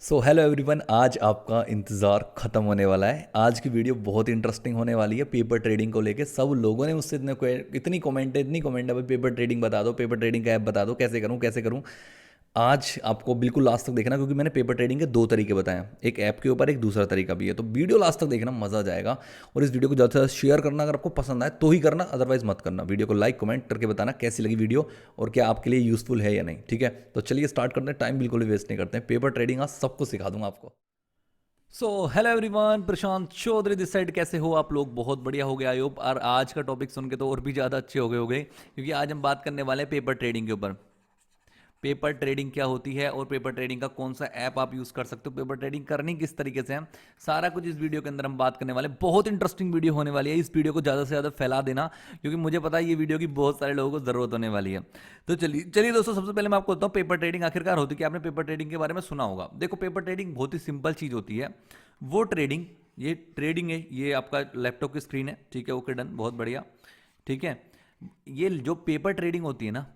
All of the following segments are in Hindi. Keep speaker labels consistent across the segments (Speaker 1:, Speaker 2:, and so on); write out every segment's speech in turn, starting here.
Speaker 1: हेलो एवरीवन, आज आपका इंतज़ार ख़त्म होने वाला है। आज की वीडियो बहुत इंटरेस्टिंग होने वाली है। पेपर ट्रेडिंग को लेके सब लोगों ने मुझसे इतनी कमेंट है भाई, पेपर ट्रेडिंग बता दो, पेपर ट्रेडिंग का ऐप बता दो, कैसे करूं कैसे करूं। आज आपको बिल्कुल लास्ट तक देखना, क्योंकि मैंने पेपर ट्रेडिंग के दो तरीके बताए हैं, एक ऐप के ऊपर, एक दूसरा तरीका भी है। तो वीडियो लास्ट तक देखना, मज़ा आ जाएगा। और इस वीडियो को ज़्यादा से ज़्यादा शेयर करना, अगर आपको पसंद आए तो ही करना, अदरवाइज मत करना। वीडियो को लाइक कमेंट करके बताना कैसी लगी वीडियो और क्या आपके लिए यूज़फुल है या नहीं। ठीक है, तो चलिए स्टार्ट करते हैं। टाइम बिल्कुल भी वेस्ट नहीं करते हैं। पेपर ट्रेडिंग आज सब कुछ सिखा दूंगा आपको। Hello everyone, Prashant Chaudhary this side. कैसे हो आप लोग? बहुत बढ़िया हो गया आई होप। और आज का टॉपिक सुन के तो और भी ज़्यादा अच्छे हो गए, क्योंकि आज हम बात करने वाले हैं पेपर ट्रेडिंग के ऊपर। पेपर ट्रेडिंग क्या होती है और पेपर ट्रेडिंग का कौन सा ऐप आप यूज़ कर सकते हो, पेपर ट्रेडिंग करनी किस तरीके से है, सारा कुछ इस वीडियो के अंदर हम बात करने वाले हैं। बहुत इंटरेस्टिंग वीडियो होने वाली है। इस वीडियो को ज़्यादा से ज़्यादा फैला देना, क्योंकि मुझे पता है ये वीडियो की बहुत सारे लोगों को ज़रूरत होने वाली है। तो चलिए चलिए दोस्तों, सबसे पहले मैं आपको बताऊँ पेपर ट्रेडिंग आखिरकार होती है क्या। आपने पेपर ट्रेडिंग के बारे में सुना होगा। देखो, पेपर ट्रेडिंग बहुत ही सिंपल चीज़ होती है। वो ट्रेडिंग, ये ट्रेडिंग है, ये आपका लैपटॉप की स्क्रीन है, ठीक है, ओके डन, बहुत बढ़िया, ठीक है। ये जो पेपर ट्रेडिंग होती है ना,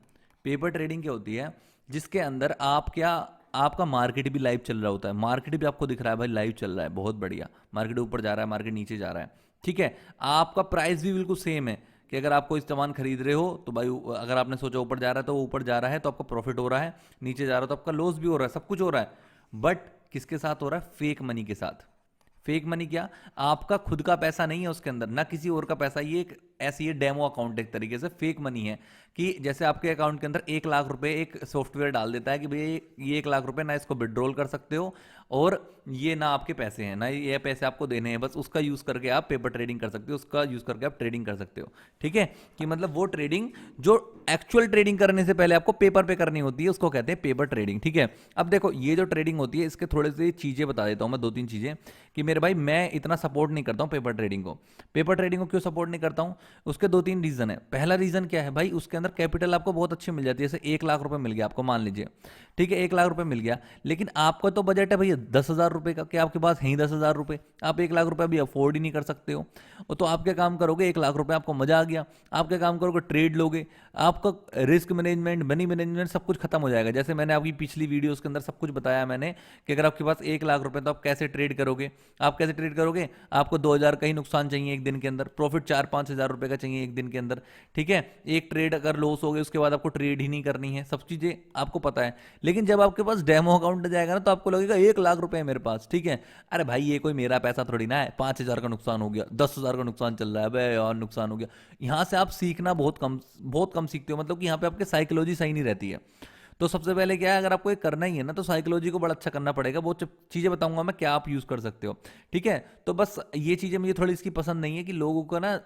Speaker 1: पेपर ट्रेडिंग क्या होती है, जिसके अंदर आप क्या, आपका मार्केट भी लाइव चल रहा होता है। मार्केट भी आपको दिख रहा है भाई, लाइव चल रहा है, बहुत बढ़िया। मार्केट ऊपर जा रहा है, मार्केट नीचे जा रहा है, ठीक है। आपका प्राइस भी बिल्कुल सेम है कि अगर आप कोई सामान खरीद रहे हो तो भाई, अगर आपने सोचा ऊपर जा रहा है तो वो ऊपर जा रहा है तो आपका प्रॉफिट हो रहा है, नीचे जा रहा है तो आपका लॉस भी हो रहा है, सब कुछ हो रहा है। बट किसके साथ हो रहा है? फेक मनी के साथ। फेक मनी क्या? आपका खुद का पैसा नहीं है उसके अंदर, ना किसी और का पैसा। ये एक ऐसी, ये डेमो अकाउंट एक तरीके से फेक मनी है। कि जैसे आपके अकाउंट के अंदर 1 लाख रुपए एक सॉफ्टवेयर डाल देता है कि भाई ये 1 लाख रुपए ना इसको विड्रॉल कर सकते हो, और ये ना आपके पैसे हैं, ना ये पैसे आपको देने हैं, बस उसका यूज करके आप पेपर ट्रेडिंग कर सकते हो, उसका यूज करके आप ट्रेडिंग कर सकते हो। ठीक है, कि मतलब वो ट्रेडिंग जो एक्चुअल ट्रेडिंग करने से पहले आपको पेपर पे करनी होती है, उसको कहते हैं पेपर ट्रेडिंग। ठीक है, अब देखो ये जो ट्रेडिंग होती है, इसके थोड़े से चीजें बता देता हूं मैं, 2-3 चीजें। कि मेरे भाई, मैं इतना सपोर्ट नहीं करता हूं पेपर ट्रेडिंग को। पेपर ट्रेडिंग को क्यों सपोर्ट नहीं करता हूं? उसके 2-3 रीजन है। पहला रीजन क्या है भाई, उसके अंदर कैपिटल आपको बहुत अच्छी मिल जाती है। जैसे 1 लाख रुपए मिल गया आपको, मान लीजिए, ठीक है, 1 लाख रुपए मिल गया, लेकिन आपका तो बजट है भैया 10,000 रुपए का, क्या आपके पास है ही 10,000 रुपए? आप 1 लाख रुपए अभी अफोर्ड ही नहीं कर सकते हो। तो आप क्या काम करोगे? 1 लाख रुपए आपको मजा आ गया, आप क्या काम करोगे? ट्रेड लोगे। आपका रिस्क मैनेजमेंट, मनी मैनेजमेंट सब कुछ खत्म हो जाएगा। जैसे मैंने आपकी पिछली वीडियोस के अंदर सब कुछ बताया मैंने, कि अगर आपके पास 1 लाख रुपए तो आप कैसे ट्रेड करोगे। आप कैसे ट्रेड करोगे? आपको 2,000 का ही नुकसान चाहिए एक दिन के अंदर, प्रॉफिट 4-5 हज़ार रुपए का चाहिए एक दिन के अंदर। ठीक है, एक ट्रेड अगर लॉस हो गए उसके बाद आपको ट्रेड ही नहीं करनी है, सब चीजें आपको पता है। लेकिन जब आपके पास डेमो अकाउंट जाएगा ना, तो आपको लगेगा 1 लाख रुपए है मेरे पास, ठीक है। अरे भाई, ये कोई मेरा पैसा थोड़ी ना है, 5,000 का नुकसान हो गया, 10,000 का नुकसान चल रहा है, अबे यार नुकसान हो गया। यहाँ से आप सीखना बहुत कम सीखते हो, मतलब कि यहाँ पे आपकी साइकोलॉजी सही नहीं रहती है। तो सबसे पहले क्या है, अगर आपको ये करना ही है ना, तो साइकोलॉजी को बड़ा अच्छा करना पड़ेगा। वो चीज़ें बताऊंगा मैं, क्या आप यूज़ कर सकते हो। ठीक है, तो बस ये चीज़ें मुझे थोड़ी इसकी पसंद नहीं है, कि लोगों का ना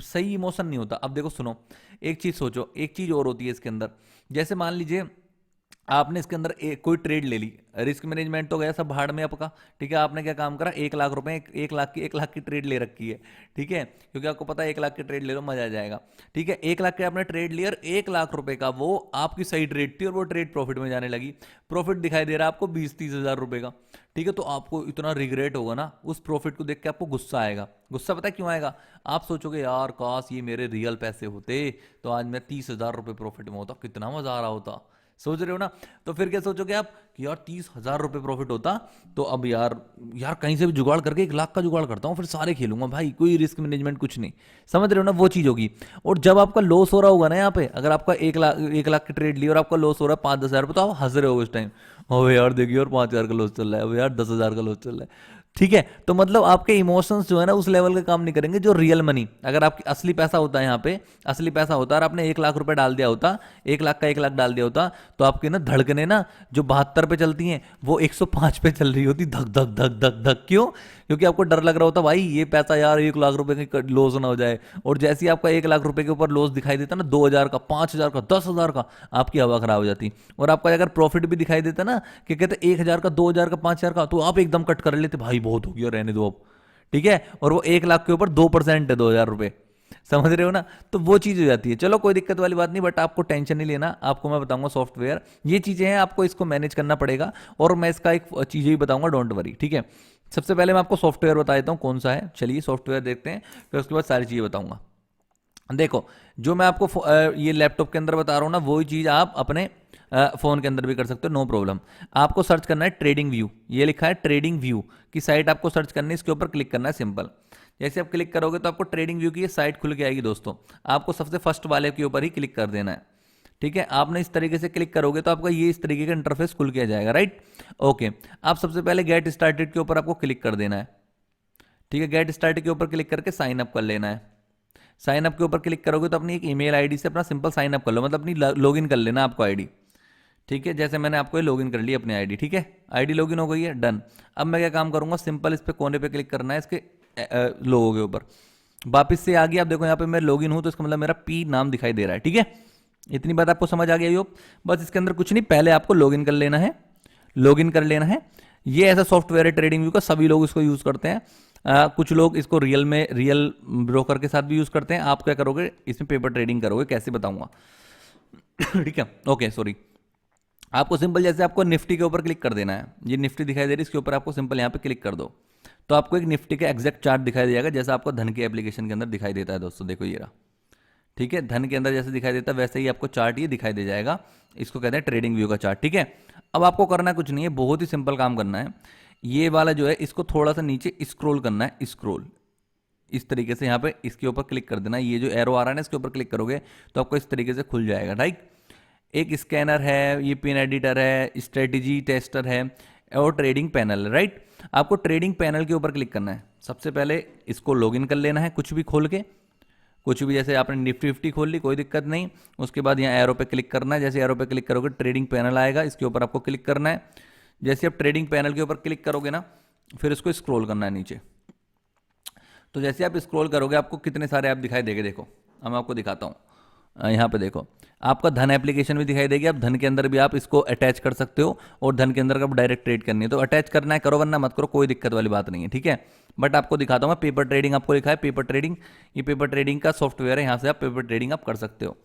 Speaker 1: सही इमोशन नहीं होता। अब देखो सुनो, एक चीज़ सोचो, एक चीज़ और होती है इसके अंदर। जैसे मान लीजिए आपने इसके अंदर कोई ट्रेड ले ली, रिस्क मैनेजमेंट तो गया सब भाड़ में आपका। ठीक है, आपने क्या काम करा, 1 लाख रुपए, 1 लाख की ट्रेड ले रखी है। ठीक है, क्योंकि आपको पता है 1 लाख की ट्रेड ले लो मजा आ जाएगा। ठीक है, 1 लाख के आपने ट्रेड लिया और 1 लाख रुपए का वो आपकी सही ट्रेड थी, और वो ट्रेड प्रॉफिट में जाने लगी। प्रॉफिट दिखाई दे रहा है आपको 20-30 हज़ार रुपए का। ठीक है, तो आपको इतना रिग्रेट होगा ना उस प्रॉफिट को देख के, आपको गुस्सा आएगा। गुस्सा पता है क्यों आएगा? आप सोचोगे यार काश ये मेरे रियल पैसे होते, तो आज मैं 30,000 रुपए प्रॉफिट में होता, कितना मजा आ रहा होता। सोच रहे हो ना? तो फिर क्या सोचोगे आप, कि यार 30,000 रुपए प्रॉफिट होता, तो अब यार यार कहीं से भी जुगाड़ करके 1 लाख का जुगाड़ करता हूँ, फिर सारे खेलूंगा भाई, कोई रिस्क मैनेजमेंट कुछ नहीं। समझ रहे हो ना? वो चीज़ होगी। और जब आपका लॉस हो रहा होगा ना यहाँ पे, अगर आपका 1 लाख की ट्रेड ली और आपका लॉस हो रहा है 5-10 हज़ार रुपये, तो आप हंस रहे हो उस टाइम। अबे यार देखिए, और 5,000 का लॉस चल रहा है, अब यार 10,000 का लॉस चल रहा है। ठीक है, तो मतलब आपके इमोशंस जो है ना, उस लेवल का काम नहीं करेंगे जो रियल मनी। अगर आपकी असली पैसा होता है यहाँ पे, असली पैसा होता है, और आपने 1 लाख रुपए डाल दिया होता, 1 लाख का 1 लाख डाल दिया होता, तो आपकी ना धड़कने ना, जो 72 पे चलती हैं, वो 105 पे चल रही होती, धक धक धक धक धक। क्यों? क्योंकि आपको डर लग रहा होता भाई, ये पैसा यार 1 लाख रुपए का लॉस ना हो जाए। और जैसे ही आपका 1 लाख रुपए के ऊपर लॉस दिखाई देता ना, 2,000 का, 5,000 का, 10,000 का, आपकी हवा खराब हो जाती। और आपका अगर प्रॉफिट भी दिखाई देता ना, कि कहते 1,000 का, 2,000 का, 5,000 का, तो आप एकदम कट कर लेते, भाई बहुत हो गया, रहने दो अब। ठीक है, और वो 1 लाख के ऊपर 2% है, 2,000 रुपए। समझ रहे हो ना? तो वो चीज़ हो जाती है। चलो कोई दिक्कत वाली बात नहीं, बट आपको टेंशन नहीं लेना, आपको मैं बताऊंगा सॉफ्टवेयर, ये चीज़ें हैं, आपको इसको मैनेज करना पड़ेगा। और मैं इसका एक चीज़ भी बताऊंगा, डोंट वरी। ठीक है, सबसे पहले मैं आपको सॉफ्टवेयर बता देता हूँ कौन सा है। चलिए सॉफ्टवेयर देखते हैं, फिर उसके बाद सारी चीज़ें बताऊंगा। देखो, जो मैं आपको ये लैपटॉप के अंदर बता रहा हूँ ना, वही चीज़ आप अपने फ़ोन के अंदर भी कर सकते हो, नो प्रॉब्लम। आपको सर्च करना है ट्रेडिंग व्यू, ये लिखा है ट्रेडिंग व्यू की साइट आपको सर्च करनी है, इसके ऊपर क्लिक करना है सिंपल। जैसे आप क्लिक करोगे तो आपको ट्रेडिंग व्यू की ये साइट खुल के आएगी दोस्तों। आपको सबसे फर्स्ट वाले के ऊपर ही क्लिक कर देना है, ठीक है। आपने इस तरीके से क्लिक करोगे तो आपका ये इस तरीके का इंटरफेस खुल के आ जाएगा, राइट। ओके, आप सबसे पहले गेट स्टार्टेड के ऊपर आपको क्लिक कर देना है, ठीक है। गेट स्टार्टेड के ऊपर क्लिक करके साइन अप कर लेना है। साइन अप के ऊपर क्लिक करोगे तो अपनी एक ईमेल आईडी से अपना सिंपल साइन अप कर लो, मतलब अपनी लॉगिन कर लेना आपको आईडी, ठीक है। जैसे मैंने आपको ये लॉगिन कर ली अपनी आईडी, ठीक है। आईडी लॉगिन हो गई है, डन। अब मैं क्या काम करूंगा, सिंपल इस पे कोने पे क्लिक करना है, इसके लोगों के ऊपर। वापिस से आ गया, आप देखो यहाँ पे मैं लॉगिन हूं तो इसका मतलब मेरा पी नाम दिखाई दे रहा है, ठीक है। इतनी बात आपको समझ आ गई हो। बस इसके अंदर कुछ नहीं, पहले आपको लॉगिन कर लेना है, लॉगिन कर लेना है। ये ऐसा सॉफ्टवेयर है ट्रेडिंग व्यू का, सभी लोग इसको यूज करते हैं। कुछ लोग इसको रियल ब्रोकर के साथ भी यूज करते हैं। आप क्या करोगे, इसमें पेपर ट्रेडिंग करोगे, कैसे बताऊंगा ठीक है। Okay, sorry. आपको सिंपल जैसे आपको निफ्टी के ऊपर क्लिक कर देना है, ये निफ्टी दिखाई दे रही है, इसके ऊपर आपको सिंपल यहाँ पे क्लिक कर दो तो आपको एक निफ्टी का एग्जैक्ट चार्ट दिखाई दे जाएगा, जैसा आपको धन के एप्लीकेशन के अंदर दिखाई देता है दोस्तों। देखो ये रहा, ठीक है। धन के अंदर जैसे दिखाई देता है वैसे ही आपको चार्ट ये दिखाई दे जाएगा। इसको कहते हैं ट्रेडिंग व्यू का चार्ट, ठीक है। अब आपको करना कुछ नहीं है, बहुत ही सिंपल काम करना है। ये वाला जो है इसको थोड़ा सा नीचे स्क्रॉल करना है, स्क्रॉल इस तरीके से यहाँ पे इसके ऊपर क्लिक कर देना है। ये जो एरो आ रहा है ना, इसके ऊपर क्लिक करोगे तो आपको इस तरीके से खुल जाएगा, राइट। एक स्कैनर है, ये पिन एडिटर है, स्ट्रेटेजी टेस्टर है और ट्रेडिंग पैनल, राइट। आपको ट्रेडिंग पैनल के ऊपर क्लिक करना है। सबसे पहले इसको लॉगिन कर लेना है, कुछ भी खोल के, कुछ भी, जैसे आपने निफ्टी 50 खोल ली, कोई दिक्कत नहीं। उसके बाद यहाँ एरो पे क्लिक करना है, जैसे एरो पे क्लिक करोगे ट्रेडिंग पैनल आएगा, इसके ऊपर आपको क्लिक करना है। जैसे आप ट्रेडिंग पैनल के ऊपर क्लिक करोगे ना, फिर इसको स्क्रॉल करना है नीचे। तो जैसे आप स्क्रॉल करोगे आपको कितने सारे ऐप दिखाई देंगे, देखो अब मैं आपको दिखाता हूँ। यहाँ पे देखो, आपका धन एप्लीकेशन भी दिखाई देगी। आप धन के अंदर भी आप इसको अटैच कर सकते हो और धन के अंदर का डायरेक्ट ट्रेड करनी है तो अटैच करना है, करो, वरना मत करो, कोई दिक्कत वाली बात नहीं है, ठीक है। बट आपको दिखाता हूँ मैं, पेपर ट्रेडिंग आपको लिखा है पेपर ट्रेडिंग, ये पेपर ट्रेडिंग का सॉफ्टवेयर है, यहाँ से आप पेपर ट्रेडिंग आप कर सकते हो।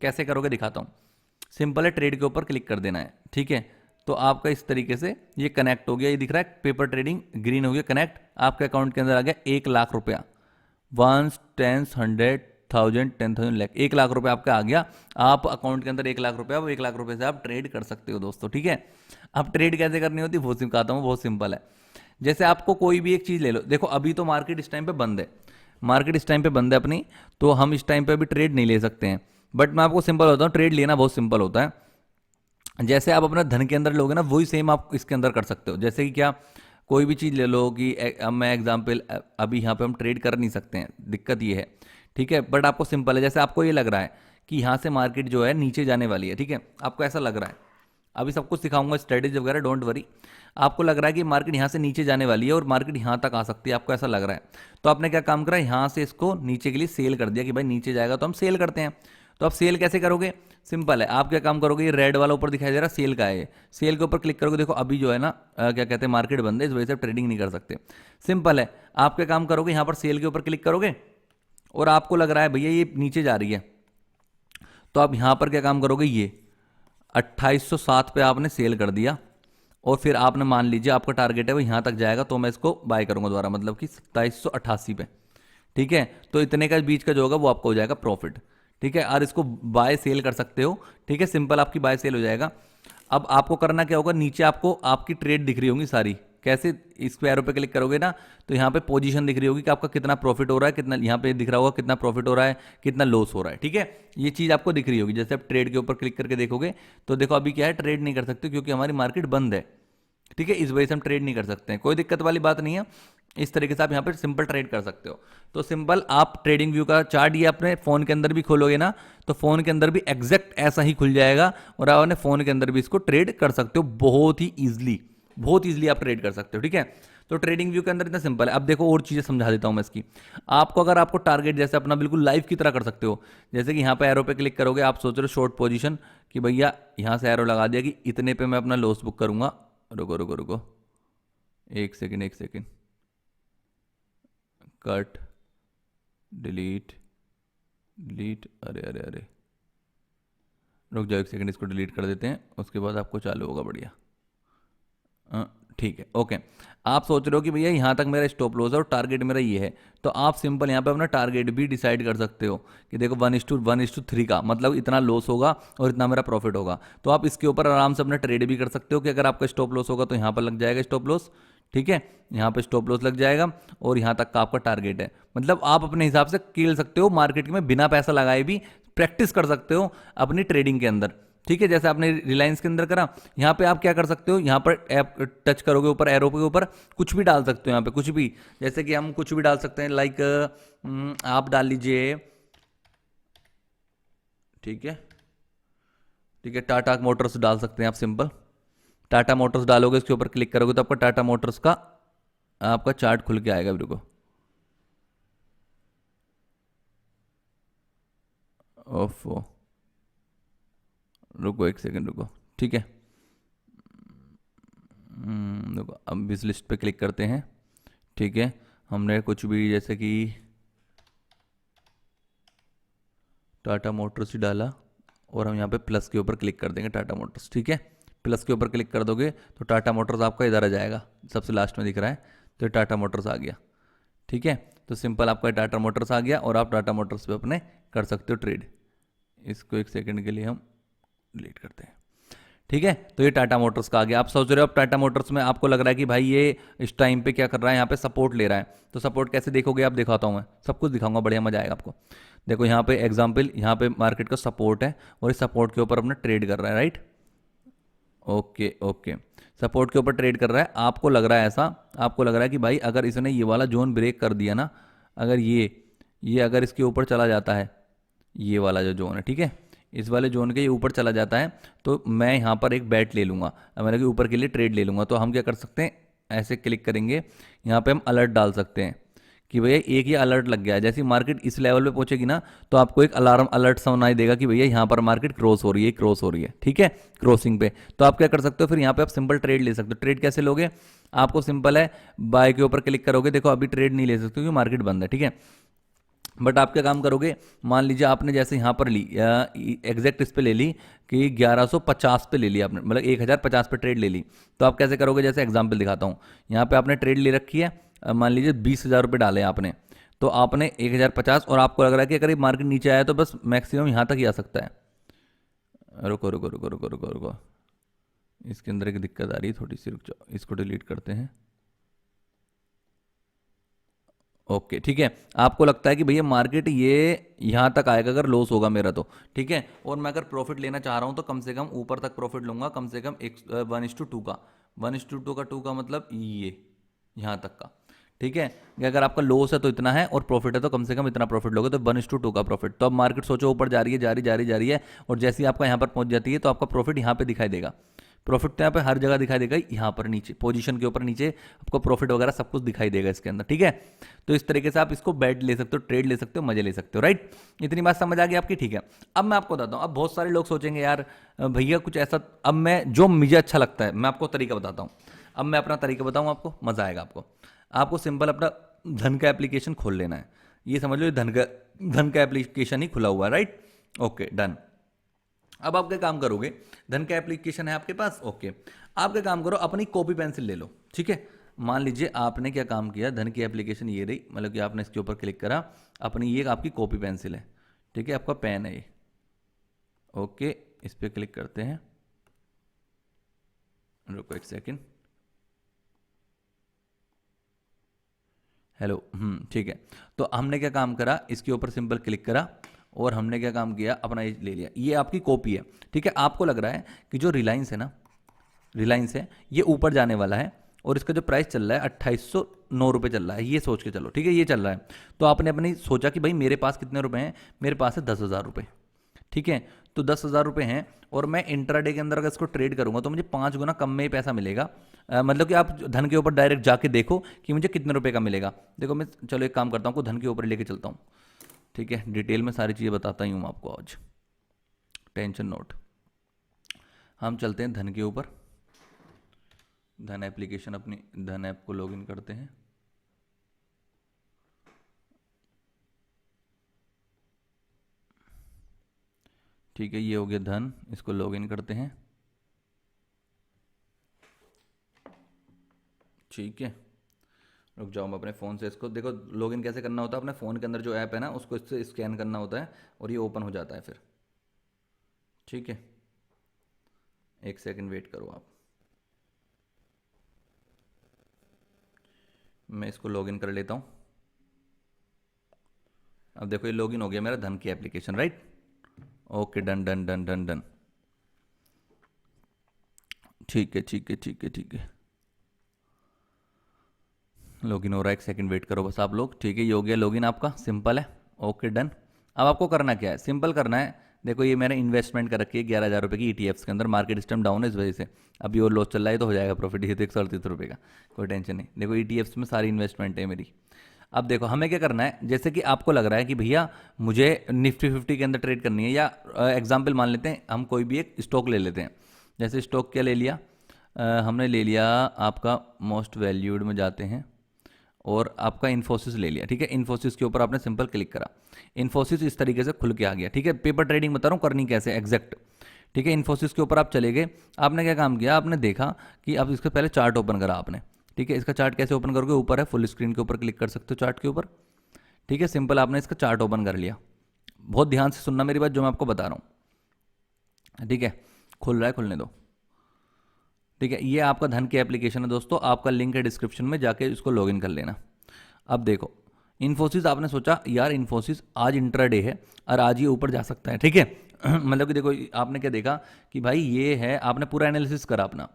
Speaker 1: कैसे करोगे दिखाता हूँ। सिंपल है, ट्रेड के ऊपर क्लिक कर देना है, ठीक है। तो आपका इस तरीके से ये कनेक्ट हो गया, ये दिख रहा है पेपर ट्रेडिंग ग्रीन हो गया कनेक्ट। आपके अकाउंट के अंदर आ गया 1 लाख रुपया, 1 10 100 1000 10,000 लाख, 1 लाख रुपए आपका आ गया। आप अकाउंट के अंदर 1 लाख रुपया, वो 1 लाख रुपए से आप ट्रेड कर सकते हो दोस्तों, ठीक है। अब ट्रेड कैसे करनी होती है वो सिखाता हूँ, बहुत सिंपल है। जैसे आपको कोई भी एक चीज़ ले लो, देखो अभी तो मार्केट इस टाइम पे बंद है, मार्केट इस टाइम पे बंद है अपनी, तो हम इस टाइम पे अभी ट्रेड नहीं ले सकते हैं। बट मैं आपको सिंपल होता हूँ, ट्रेड लेना बहुत सिंपल होता है। जैसे आप अपना धन के अंदर लोगे ना, वही सेम आप इसके अंदर कर सकते हो। जैसे कि क्या, कोई भी चीज़ ले लो कि अब मैं एग्जाम्पल, अभी यहाँ पे हम ट्रेड कर नहीं सकते हैं, दिक्कत ये है, ठीक है। बट आपको सिंपल है, जैसे आपको ये लग रहा है कि यहाँ से मार्केट जो है नीचे जाने वाली है, ठीक है, आपको ऐसा लग रहा है। अभी सब कुछ सिखाऊंगा स्ट्रेटेजी वगैरह, डोंट वरी। आपको लग रहा है कि मार्केट यहाँ से नीचे जाने वाली है और मार्केट यहाँ तक आ सकती है, आपको ऐसा लग रहा है। तो आपने क्या काम करा, यहाँ से इसको नीचे के लिए सेल कर दिया कि भाई नीचे जाएगा तो हम सेल करते हैं। तो आप सेल कैसे करोगे, सिंपल है। आप क्या काम करोगे, ये रेड वाला ऊपर दिखाई दे रहा है, सेल का है, सेल के ऊपर क्लिक करोगे। देखो अभी जो है ना क्या कहते हैं, मार्केट बंद है, इस वजह से आप ट्रेडिंग नहीं कर सकते। सिंपल है, आप क्या काम करोगे, यहाँ पर सेल के ऊपर क्लिक करोगे और आपको लग रहा है भैया ये नीचे जा रही है, तो आप यहाँ पर क्या काम करोगे, ये 2807 पे आपने सेल कर दिया और फिर आपने मान लीजिए आपका टारगेट है वो यहाँ तक जाएगा, तो मैं इसको बाय करूंगा दोबारा, मतलब कि 2788 पे, ठीक है। तो इतने का बीच का जो होगा वो आपको हो जाएगा प्रॉफिट, ठीक है। और इसको बाय सेल कर सकते हो, ठीक है, सिंपल आपकी बाय सेल हो जाएगा। अब आपको करना क्या होगा, नीचे आपको आपकी ट्रेड दिख रही होंगी सारी, कैसे, इस पे एरो पे क्लिक करोगे ना तो यहाँ पे पोजीशन दिख रही होगी कि आपका कितना प्रॉफिट हो रहा है, कितना यहाँ पे दिख रहा होगा कितना प्रॉफिट हो रहा है, कितना लॉस हो रहा है, ठीक है। ये चीज़ आपको दिख रही होगी। जैसे आप ट्रेड के ऊपर क्लिक करके देखोगे तो देखो अभी क्या है, ट्रेड नहीं कर सकते क्योंकि हमारी मार्केट बंद है, ठीक है, इस वजह से हम ट्रेड नहीं कर सकते हैं। कोई दिक्कत वाली बात नहीं है, इस तरीके से आप यहाँ पर सिंपल ट्रेड कर सकते हो। तो सिंपल आप ट्रेडिंग व्यू का चार्ट ये अपने फ़ोन के अंदर भी खोलोगे ना तो फ़ोन के अंदर भी एग्जैक्ट ऐसा ही खुल जाएगा और आप अपने फ़ोन के अंदर भी इसको ट्रेड कर सकते हो बहुत ही ईजिली, बहुत ईजिली आप ट्रेड कर सकते हो, ठीक है। तो ट्रेडिंग व्यू के अंदर इतना सिंपल है। अब देखो और चीज़ें समझा देता हूँ मैं इसकी। आपको अगर आपको टारगेट जैसे अपना बिल्कुल लाइव की तरह कर सकते हो, जैसे कि यहाँ पे एरो पे क्लिक करोगे, आप सोच रहे हो शॉर्ट पोजीशन कि भैया यहाँ से एरो लगा दिया कि इतने पे मैं अपना लॉस बुक करूँगा, रुको रुको रुको, एक सेकेंड, कट, डिलीट, अरे अरे अरे, रुक जाओ एक सेकेंड, इसको डिलीट कर देते हैं, उसके बाद आपको चालू होगा बढ़िया। ठीक है, ओके। आप सोच रहे हो कि भैया यहाँ तक मेरा स्टॉप लॉस है और टारगेट मेरा ये है, तो आप सिंपल यहाँ पे अपना टारगेट भी डिसाइड कर सकते हो कि देखो 1:1:3 का मतलब इतना लॉस होगा और इतना मेरा प्रॉफिट होगा। तो आप इसके ऊपर आराम से अपना ट्रेड भी कर सकते हो कि अगर आपका स्टॉप लॉस होगा तो यहाँ पर लग जाएगा स्टॉप लॉस, ठीक है, यहाँ पे स्टॉप लॉस लग जाएगा और यहाँ तक का आपका टारगेट है। मतलब आप अपने हिसाब से खेल सकते हो मार्केट में, बिना पैसा लगाए भी प्रैक्टिस कर सकते हो अपनी ट्रेडिंग के अंदर, ठीक है। जैसे आपने रिलायंस के अंदर करा, यहाँ पे आप क्या कर सकते हो, यहाँ पर ऐप टच करोगे ऊपर एरो के ऊपर, कुछ भी डाल सकते हो यहाँ पे, कुछ भी। जैसे कि हम कुछ भी डाल सकते हैं, लाइक आप डाल लीजिए, ठीक है, ठीक है, टाटा मोटर्स डाल सकते हैं आप, सिंपल टाटा मोटर्स डालोगे, इसके ऊपर क्लिक करोगे तो आपका टाटा मोटर्स का आपका चार्ट खुल के आएगा। बिल्कुल, ओफो, रुको एक सेकंड रुको, ठीक है। देखो अब इस लिस्ट पे क्लिक करते हैं, ठीक है। हमने कुछ भी जैसे कि टाटा मोटर्स ही डाला और हम यहाँ पे प्लस के ऊपर क्लिक कर देंगे, टाटा मोटर्स, ठीक है। प्लस के ऊपर क्लिक कर दोगे तो टाटा मोटर्स आपका इधर आ जाएगा, सबसे लास्ट में दिख रहा है, तो ये टाटा मोटर्स आ गया, ठीक है। तो सिंपल आपका टाटा मोटर्स आ गया और आप टाटा मोटर्स पे अपने कर सकते हो ट्रेड। इसको एक सेकंड के लिए हम डिलीट करते हैं, ठीक है। तो ये टाटा मोटर्स का आ गया। आप सोच रहे हो अब टाटा मोटर्स में आपको लग रहा है कि भाई ये इस टाइम पे क्या कर रहा है, यहाँ पे सपोर्ट ले रहा है, तो सपोर्ट कैसे देखोगे आप, दिखाता हूँ मैं, सब कुछ दिखाऊंगा, बढ़िया मजा आएगा आपको। देखो यहाँ पे एग्जाम्पल, यहाँ पे मार्केट का सपोर्ट है और इस सपोर्ट के ऊपर अपना ट्रेड कर रहा है, राइट, ओके ओके। सपोर्ट के ऊपर ट्रेड कर रहा है, आपको लग रहा है ऐसा, आपको लग रहा है कि भाई अगर इसने ये वाला जोन ब्रेक कर दिया ना, अगर ये अगर इसके ऊपर चला जाता है, ये वाला जो जोन है, ठीक है, इस वाले जोन के ये ऊपर चला जाता है, तो मैं यहाँ पर एक बैट ले लूँगा, मैंने कि ऊपर के लिए ट्रेड ले लूँगा। तो हम क्या कर सकते हैं, ऐसे क्लिक करेंगे, यहाँ पे हम अलर्ट डाल सकते हैं कि भैया एक ये अलर्ट लग गया है, जैसे मार्केट इस लेवल पे पहुंचेगी ना, तो आपको एक अलार्म अलर्ट सुनाई देगा कि भैया यहाँ पर मार्केट क्रॉस हो रही है, क्रॉस हो रही है, ठीक है, क्रॉसिंग पे। तो आप क्या कर सकते हो, फिर यहाँ पे आप सिंपल ट्रेड ले सकते हो। ट्रेड कैसे लोगे, आपको सिंपल है, बाय के ऊपर क्लिक करोगे, देखो अभी ट्रेड नहीं ले सकते क्योंकि मार्केट बंद है, ठीक है। बट आप क्या काम करोगे, मान लीजिए आपने जैसे यहाँ पर ली, या एग्जैक्ट इस पे ले ली कि 1150 पे ले लिया आपने, मतलब 1050 पे ट्रेड ले ली, तो आप कैसे करोगे, जैसे एग्जांपल दिखाता हूँ। यहाँ पे आपने ट्रेड ले रखी है, मान लीजिए 20,000 रुपये डाले आपने, तो आपने 1050, और आपको लग रहा है कि अगर ये मार्केट नीचे आया तो बस मैक्सिमम यहाँ तक ही आ सकता है। रुको रुको रुको रुको रुको रुको, इसके अंदर एक दिक्कत आ रही है थोड़ी सी, रुक जाओ, इसको डिलीट करते हैं। ओके, ठीक है। आपको लगता है कि भैया मार्केट ये यहाँ तक आएगा अगर लॉस होगा मेरा तो, ठीक है, और मैं अगर प्रॉफिट लेना चाह रहा हूँ तो कम से कम ऊपर तक प्रॉफिट लूंगा, कम से कम एक 1:2 का, 1:2 का मतलब ये यहाँ तक का, ठीक है। कि अगर आपका लॉस है तो इतना है और प्रॉफिट है तो कम से कम इतना प्रॉफिट लोगे, तो 1:2 का प्रॉफिट। तो अब मार्केट सोचो ऊपर जा रही है, जा रही है, और जैसे ही आपका यहाँ पर पहुँच जाती है तो आपका प्रॉफिट यहाँ पे दिखाई देगा। प्रॉफिट तो यहाँ पे हर जगह दिखाई देगा, यहाँ पर नीचे पोजीशन के ऊपर नीचे आपको प्रॉफिट वगैरह सब कुछ दिखाई देगा इसके अंदर, ठीक है। तो इस तरीके से आप इसको बैट ले सकते हो, ट्रेड ले सकते हो, मजे ले सकते हो, राइट। इतनी बात समझ आ गई आपकी, ठीक है। अब मैं आपको बताता हूँ, अब बहुत सारे लोग सोचेंगे यार भैया कुछ ऐसा, अब मैं जो मुझे अच्छा लगता है मैं आपको तरीका बताता हूँ। अब मैं अपना तरीका बताऊँ आपको, मजा आएगा आपको। आपको सिंपल अपना धन का एप्लीकेशन खोल लेना है, ये समझ लो ये धन का एप्लीकेशन ही खुला हुआ है, राइट, ओके डन। अब आप क्या काम करोगे, धन का एप्लीकेशन है आपके पास, ओके। आप क्या काम करो, अपनी कॉपी पेंसिल ले लो, ठीक है। मान लीजिए आपने क्या काम किया, धन की एप्लीकेशन ये रही, मतलब कि आपने इसके ऊपर क्लिक करा, अपनी ये आपकी कॉपी पेंसिल है, ठीक है, आपका पेन है ये, ओके। इस पर क्लिक करते हैं, रुको एक सेकेंड, हेलो, ठीक है। तो हमने क्या काम करा, इसके ऊपर सिंपल क्लिक करा और हमने क्या काम किया, अपना ये ले लिया, ये आपकी कॉपी है, ठीक है। आपको लग रहा है कि जो रिलायंस है ना, रिलायंस है ये ऊपर जाने वाला है और इसका जो प्राइस चल रहा है 2809 रुपये चल रहा है, ये सोच के चलो, ठीक है, ये चल रहा है। तो आपने अपनी सोचा कि भाई मेरे पास कितने रुपए हैं, मेरे पास है 10,000 रुपये, ठीक है। तो 10,000 रुपये हैं और मैं इंट्राडे के अंदर अगर इसको ट्रेड करूंगा तो मुझे 5 गुना कम में ही पैसा मिलेगा। मतलब कि आप धन के ऊपर डायरेक्ट जाके देखो कि मुझे कितने रुपए का मिलेगा। देखो मैं, चलो एक काम करता हूँ, आपको धन के ऊपर लेके चलता हूँ, ठीक है, डिटेल में सारी चीज़ें बताता ही हूँ मैं आपको आज, टेंशन नोट। हम चलते हैं धन के ऊपर, धन एप्लीकेशन, अपनी धन ऐप को लॉगिन करते हैं, ठीक है, ये हो गया धन, इसको लॉगिन करते हैं। ठीक है, रुक जाओ मैं अपने फ़ोन से इसको, देखो लॉगिन कैसे करना होता है, अपने फ़ोन के अंदर जो ऐप है ना उसको इससे स्कैन करना होता है और ये ओपन हो जाता है फिर। ठीक है, एक सेकंड वेट करो आप, मैं इसको लॉगिन कर लेता हूँ। अब देखो ये लॉगिन हो गया मेरा धन की application, right. Okay, done done done done done. ठीक है ठीक है ठीक है ठीक है, लॉगिन हो रहा है, एक सेकंड वेट करो बस आप लोग। ठीक है, ये हो गया लॉगिन आपका, सिंपल है। Okay done. अब आपको करना क्या है, सिंपल करना है। देखो ये मैंने इन्वेस्टमेंट कर रखी है 11,000 रुपये की ईटीएफ्स के अंदर, मार्केट इस टाइम डाउन है इस वजह से, अभी और लॉस चल रहा है तो हो जाएगा प्रॉफिट, ये तो 138 रुपये का, कोई टेंशन नहीं। देखो ईटीएफ्स में सारी इन्वेस्टमेंट है मेरी। अब देखो हमें क्या करना है, जैसे कि आपको लग रहा है कि भैया मुझे निफ्टी 50 के अंदर ट्रेड करनी है, या एग्जाम्पल मान लेते हैं हम कोई भी एक स्टॉक ले लेते हैं। जैसे स्टॉक क्या ले लिया, हमने ले लिया आपका मोस्ट वैल्यूड में जाते हैं और आपका इन्फोसिस ले लिया। ठीक है, इन्फोसिस के ऊपर आपने सिंपल क्लिक करा, इन्फोसिस इस तरीके से खुल के आ गया। ठीक है, पेपर ट्रेडिंग बता रहा हूँ करनी कैसे एग्जैक्ट। ठीक है, इन्फोसिस के ऊपर आप चले गए, आपने क्या काम किया, आपने देखा कि अब इसके पहले चार्ट ओपन करा आपने। ठीक है, इसका चार्ट कैसे ओपन करोगे, ऊपर है फुल स्क्रीन के ऊपर क्लिक कर सकते हो चार्ट के ऊपर। ठीक है, सिंपल आपने इसका चार्ट ओपन कर लिया। बहुत ध्यान से सुनना मेरी बात जो मैं आपको बता रहा हूँ। ठीक है, खुल रहा है, खुलने दो। ठीक है, ये आपका धन की एप्लीकेशन है दोस्तों, आपका लिंक है डिस्क्रिप्शन में, जाके इसको लॉगिन कर लेना। अब देखो इन्फोसिस, आपने सोचा यार इन्फोसिस आज इंट्राडे है और आज ये ऊपर जा सकता है। ठीक है मतलब कि देखो आपने क्या देखा कि भाई ये है, आपने पूरा एनालिसिस करा अपना,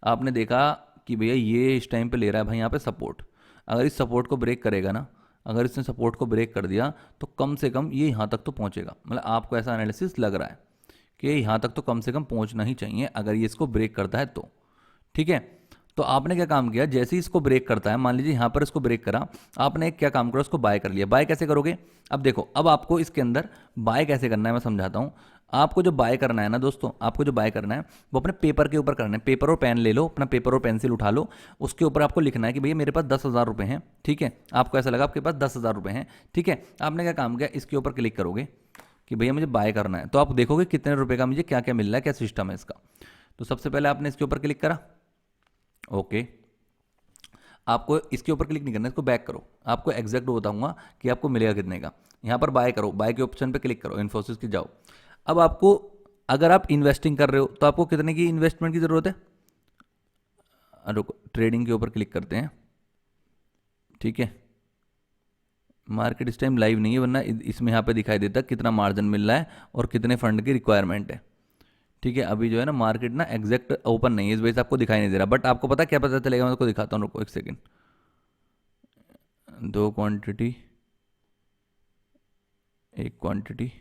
Speaker 1: आपने देखा कि भैया ये इस टाइम पे ले रहा है भाई यहाँ पे सपोर्ट, अगर इस सपोर्ट को ब्रेक करेगा ना, अगर इसने सपोर्ट को ब्रेक कर दिया तो कम से कम ये यहाँ तक तो पहुँचेगा। मतलब आपको ऐसा एनालिसिस लग रहा है कि यहाँ तक तो कम से कम पहुँचना ही चाहिए अगर ये इसको ब्रेक करता है तो। ठीक है, तो आपने क्या काम किया, जैसे ही इसको ब्रेक करता है, मान लीजिए यहाँ पर इसको ब्रेक करा, आपने एक क्या काम करा, उसको बाय कर लिया। बाय कैसे करोगे, अब देखो अब आपको इसके अंदर बाय कैसे करना है मैं समझाता हूँ। आपको जो बाय करना है ना दोस्तों, आपको जो बाय करना है वो अपने पेपर के ऊपर करना है। पेपर और पेन ले लो, अपना पेपर और पेंसिल उठा लो, उसके ऊपर आपको लिखना है कि भैया मेरे पास 10,000 रुपये हैं। ठीक है, आपको ऐसा लगा आपके पास 10,000 रुपये हैं। ठीक है, आपने क्या काम किया, इसके ऊपर क्लिक करोगे कि भैया मुझे बाय करना है, तो आप देखोगे कितने रुपये का मुझे क्या क्या मिल रहा है, क्या सिस्टम है इसका। तो सबसे पहले आपने इसके ऊपर क्लिक करा। ओके, आपको इसके ऊपर क्लिक नहीं करना, इसको बैक करो, आपको एग्जैक्ट बताऊंगा कि आपको मिलेगा कितने का। यहाँ पर बाय करो, बाय के ऑप्शन पे क्लिक करो, इन्फोसिस की जाओ। अब आपको अगर आप इन्वेस्टिंग कर रहे हो तो आपको कितने की इन्वेस्टमेंट की ज़रूरत है, रुको ट्रेडिंग के ऊपर क्लिक करते हैं। ठीक है, मार्केट इस टाइम लाइव नहीं है, वरना इसमें यहाँ पे दिखाई देता कितना मार्जिन मिल रहा है और कितने फंड की रिक्वायरमेंट है। ठीक है, अभी जो है ना मार्केट ना एग्जैक्ट ओपन नहीं है, इस वजह से आपको दिखाई नहीं दे रहा, बट आपको पता क्या पता चलेगा, मैं आपको दिखाता हूँ, रुको एक सेकंड। दो क्वांटिटी, एक क्वांटिटी,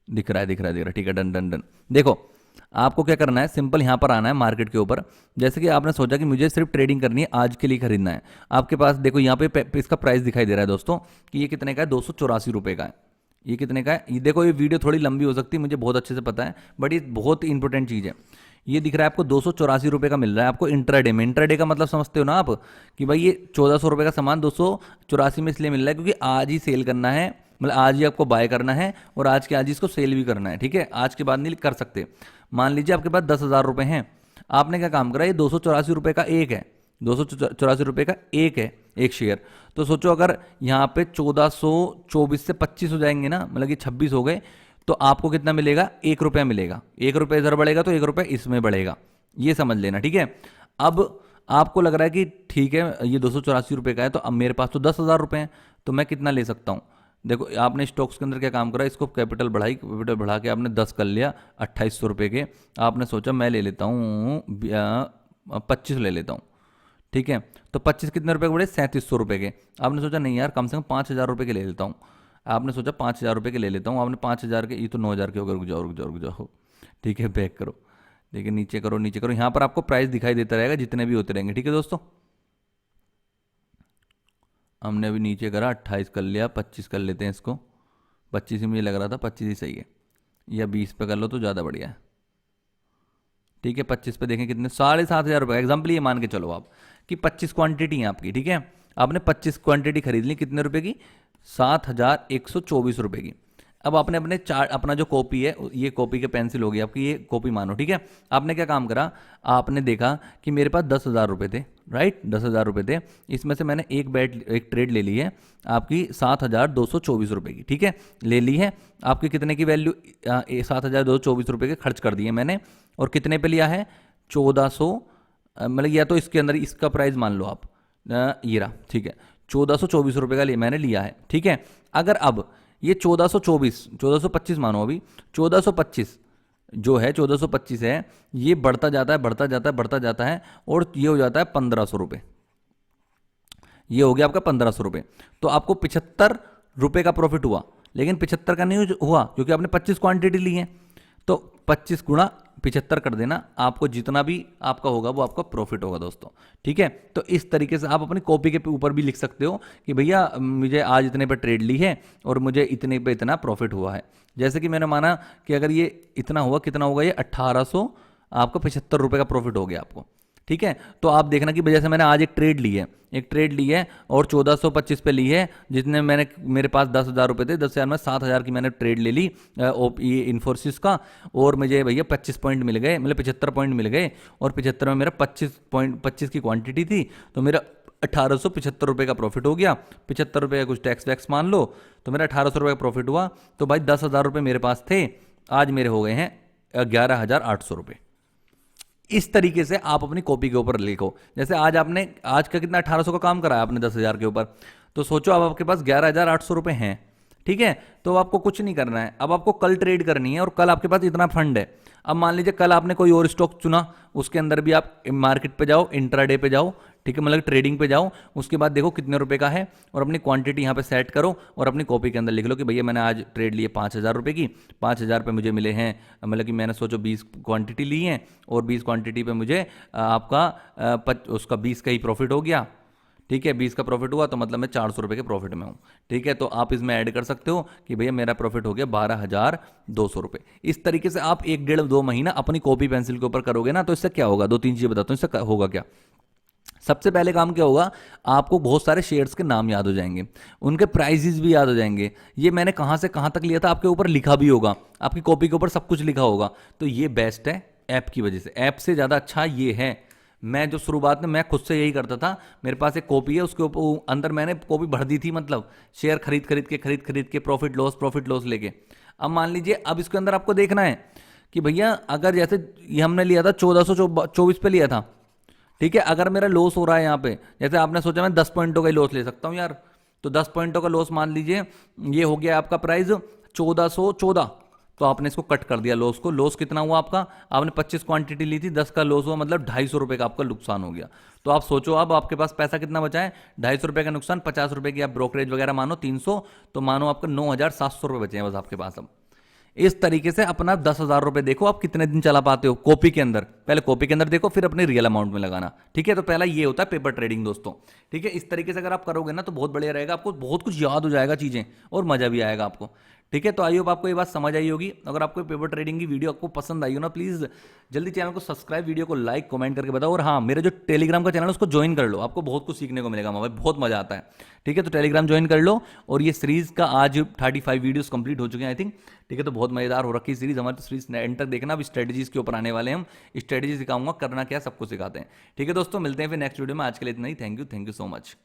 Speaker 1: दिख रहा है दिख रहा है दिख रहा है। ठीक है, डन डन डन। देखो आपको क्या करना है, सिंपल यहाँ पर आना है मार्केट के ऊपर। जैसे कि आपने सोचा कि मुझे सिर्फ ट्रेडिंग करनी है, आज के लिए खरीदना है, आपके पास देखो यहाँ पे इसका प्राइस दिखाई दे रहा है दोस्तों कि ये कितने का है, 284 रुपये का है। ये कितने का है, ये देखो, ये वीडियो थोड़ी लंबी हो सकती है, मुझे बहुत अच्छे से पता है, बट ये बहुत इंपॉर्टेंट चीज़ है। ये दिख रहा है आपको 284 रुपये का मिल रहा है आपको इंट्राडे में। इंट्राडे का मतलब समझते हो ना आप, कि भाई ये 1400 रुपये का सामान 284 में इसलिए मिल रहा है क्योंकि आज ही सेल करना है, मतलब आज ही आपको बाय करना है और आज के आज ही इसको सेल भी करना है। ठीक है, आज के बाद नहीं कर सकते। मान लीजिए आपके पास 10,000 रुपये हैं, आपने क्या काम करा, ये 284 रुपये का एक है, 284 रुपये का एक है एक शेयर। तो सोचो अगर यहाँ पे 1424 से 25 हो जाएंगे ना, मतलब कि 26 हो गए, तो आपको कितना मिलेगा, 1 रुपया मिलेगा। 1 रुपया इधर बढ़ेगा तो 1 रुपया इसमें बढ़ेगा, ये समझ लेना। ठीक है, अब आपको लग रहा है कि ठीक है ये 284 रुपये का है, तो अब मेरे पास तो 10,000 रुपये हैं, तो मैं कितना ले सकता हूँ। देखो आपने स्टॉक्स के अंदर क्या काम करा, इसको कैपिटल बढ़ाई, कैपिटल बढ़ा के आपने 10 कर लिया 2800 रुपये के। आपने सोचा मैं ले लेता हूँ 25 ले लेता हूँ। ठीक है, तो 25 कितने रुपए के बड़े, 3700 रुपये के। आपने सोचा नहीं यार कम से कम 5,000 रुपये के ले लेता हूँ। आपने सोचा 5,000 रुपये के ले लेता हूँ, आपने 5,000 के, ये तो 9,000 के हो गए, रुक जाओ रुक जाओ रुक जाओ। ठीक है, बैक करो, देखिए नीचे करो नीचे करो, यहाँ पर आपको प्राइस दिखाई देता रहेगा जितने भी होते रहेंगे। ठीक है दोस्तों, हमने अभी नीचे करा 28 कर लिया, 25 कर लेते हैं इसको। 25 ही मुझे लग रहा था, 25 ही सही है, या 20 पे कर लो तो ज़्यादा बढ़िया है। ठीक है, 25 पे देखें कितने, 7,500 रुपये एग्जाम्पल ये मान के चलो आप कि 25 क्वांटिटी है आपकी। ठीक है, आपने 25 क्वांटिटी खरीद ली, कितने रुपए की, 7,124 रुपये की। अब आपने अपने चार्ट, अपना जो कॉपी है, ये कॉपी के पेंसिल होगी आपकी, ये कॉपी मानो, ठीक है। आपने क्या काम करा, आपने देखा कि मेरे पास 10,000 रुपये थे, राइट, 10,000 रुपये थे। इसमें से मैंने एक ट्रेड ले ली है आपकी 7,224 रुपये की, ठीक है, ले ली है। आपकी कितने की वैल्यू, 7,224 रुपये के खर्च कर दिए मैंने, और कितने पे लिया है, 1400, मतलब या तो इसके अंदर इसका प्राइस मान लो आप, ये रहा, ठीक है, 1424 रुपये का मैंने लिया है, ठीक है। अगर अब ये 1425 मानो, अभी 1425 जो है, 1425 है, ये बढ़ता जाता है, बढ़ता जाता है, बढ़ता जाता है, और ये हो जाता है 1,500 रुपये, ये हो गया आपका 1,500 रुपये। तो आपको 75 रुपये का प्रॉफिट हुआ, लेकिन 75 का नहीं हुआ क्योंकि आपने 25 क्वांटिटी ली है, तो 25 गुणा 75 कर देना, आपको जितना भी आपका होगा वो आपका प्रॉफिट होगा दोस्तों, ठीक है। तो इस तरीके से आप अपनी कॉपी के ऊपर भी लिख सकते हो कि भैया मुझे आज इतने पे ट्रेड ली है और मुझे इतने पे इतना प्रॉफिट हुआ है। जैसे कि मैंने माना कि अगर ये इतना हुआ, कितना होगा, ये 1,800 आपको 75 रुपये का प्रॉफिट हो गया आपको, ठीक है। तो आप देखना कि जैसे मैंने आज एक ट्रेड ली है और 1425 पे ली है, जितने मैंने, मेरे पास 10,000 रुपये थे, 10,000 में 7,000 की मैंने ट्रेड ले ली ये इन्फोसिस का, और मुझे भैया 25 पॉइंट मिल गए, मतलब 75 पॉइंट मिल गए, और 75 में मेरा 25 की क्वांटिटी थी, तो मेरा 1,875 रुपये का प्रॉफिट हो गया। 75 रुपये का कुछ टैक्स वैक्स मान लो, तो मेरा 1,800 रुपये का प्रॉफिट हुआ। तो भाई 10,000 रुपये मेरे पास थे, आज मेरे हो गए हैं 11,800 रुपये। इस तरीके से आप अपनी कॉपी के ऊपर लिखो। जैसे आज आपने, आज का कितना 1,800 का काम कराया आपने 10,000 के ऊपर, तो सोचो अब आपके पास 11,800 रुपये हैं, ठीक है। तो आपको कुछ नहीं करना है, अब आपको कल ट्रेड करनी है, और कल आपके पास इतना फंड है। अब मान लीजिए कल आपने कोई और स्टॉक चुना, उसके अंदर भी आप मार्केट पे जाओ, इंट्राडे पे जाओ, ठीक है, मतलब ट्रेडिंग पे जाओ, उसके बाद देखो कितने रुपए का है, और अपनी क्वांटिटी यहाँ पे सेट करो, और अपनी कॉपी के अंदर लिख लो कि भैया मैंने आज ट्रेड लिए 5,000 रुपये की, 5,000 पे मुझे मिले हैं, मतलब कि मैंने सोचो 20 क्वांटिटी ली है, और 20 क्वांटिटी पे मुझे आपका उसका 20 का ही प्रॉफिट हो गया, ठीक है, 20 का प्रॉफिट हुआ, तो मतलब मैं 400 रुपये के प्रॉफिट में हूँ, ठीक है। तो आप इसमें ऐड कर सकते हो कि भैया मेरा प्रॉफिट हो गया 12,200 रुपये। इस तरीके से आप 1 डेढ़ 2 महीना अपनी कॉपी पेंसिल के ऊपर करोगे ना, तो इससे क्या होगा, 2-3 चीज़ें बताता हूँ, इससे होगा क्या। सबसे पहले काम क्या होगा, आपको बहुत सारे शेयर्स के नाम याद हो जाएंगे, उनके प्राइजेस भी याद हो जाएंगे, ये मैंने कहाँ से कहाँ तक लिया था आपके ऊपर लिखा भी होगा, आपकी कॉपी के ऊपर सब कुछ लिखा होगा। तो ये बेस्ट है ऐप की वजह से, ऐप से ज़्यादा अच्छा ये है। मैं जो शुरुआत में मैं खुद से यही करता था, मेरे पास एक कॉपी है, उसके ऊपर अंदर मैंने कॉपी भर दी थी, मतलब शेयर खरीद के प्रॉफिट लॉस लेके। अब मान लीजिए, अब इसके अंदर आपको देखना है कि भैया अगर जैसे ये हमने लिया था 1424 पे लिया था, ठीक है, अगर मेरा लॉस हो रहा है यहाँ पे, जैसे आपने सोचा मैं 10 पॉइंटों का ही लॉस ले सकता हूँ यार, तो 10 पॉइंटों का लॉस मान लीजिए, ये हो गया आपका प्राइस 1414, तो आपने इसको कट कर दिया लॉस को। लॉस कितना हुआ आपका, आपने 25 क्वांटिटी ली थी, 10 का लॉस हुआ, मतलब 250 रुपये का आपका नुकसान हो गया। तो आप सोचो अब आपके पास पैसा कितना बचा है, 250 रुपये का नुकसान, 50 रुपये की आप ब्रोकरेज वगैरह मानो 300, तो मानो आपका 9,700 रुपये बचे हैं बस आपके पास अब। इस तरीके से अपना 10,000 रुपये देखो आप कितने दिन चला पाते हो कॉपी के अंदर, पहले कॉपी के अंदर देखो, फिर अपने रियल अमाउंट में लगाना, ठीक है। तो पहला ये होता है पेपर ट्रेडिंग दोस्तों, ठीक है। इस तरीके से अगर आप करोगे ना तो बहुत बढ़िया रहेगा, आपको बहुत कुछ याद हो जाएगा चीज़ें, और मज़ा भी आएगा आपको, ठीक है। तो आई होप आपको ये बात समझ आई होगी। अगर आपको पेपर ट्रेडिंग की वीडियो आपको पसंद आई हो ना, प्लीज़ जल्दी चैनल को सब्सक्राइब, वीडियो को लाइक कमेंट करके बताओ, और हाँ, मेरे जो टेलीग्राम का चैनल है उसको ज्वाइन कर लो, आपको बहुत कुछ सीखने को मिलेगा भाई, बहुत मजा आता है, ठीक है। तो टेलीग्राम ज्वाइन कर लो, और ये सीरीज का आज 35 वीडियोस कंप्लीट हो चुके हैं आई थिंक, ठीक है। तो बहुत मजेदार हो रखी सीरीज हमारी, तो सीरीज एंड तक देखना। अभी स्ट्रेटजीज के ऊपर आने वाले हैं हम, स्ट्रेटजी सिखाऊंगा, करना क्या सबको सिखाते हैं, ठीक है दोस्तों। मिलते हैं फिर नेक्स्ट वीडियो में, आज के लिए इतना ही। Thank you so much.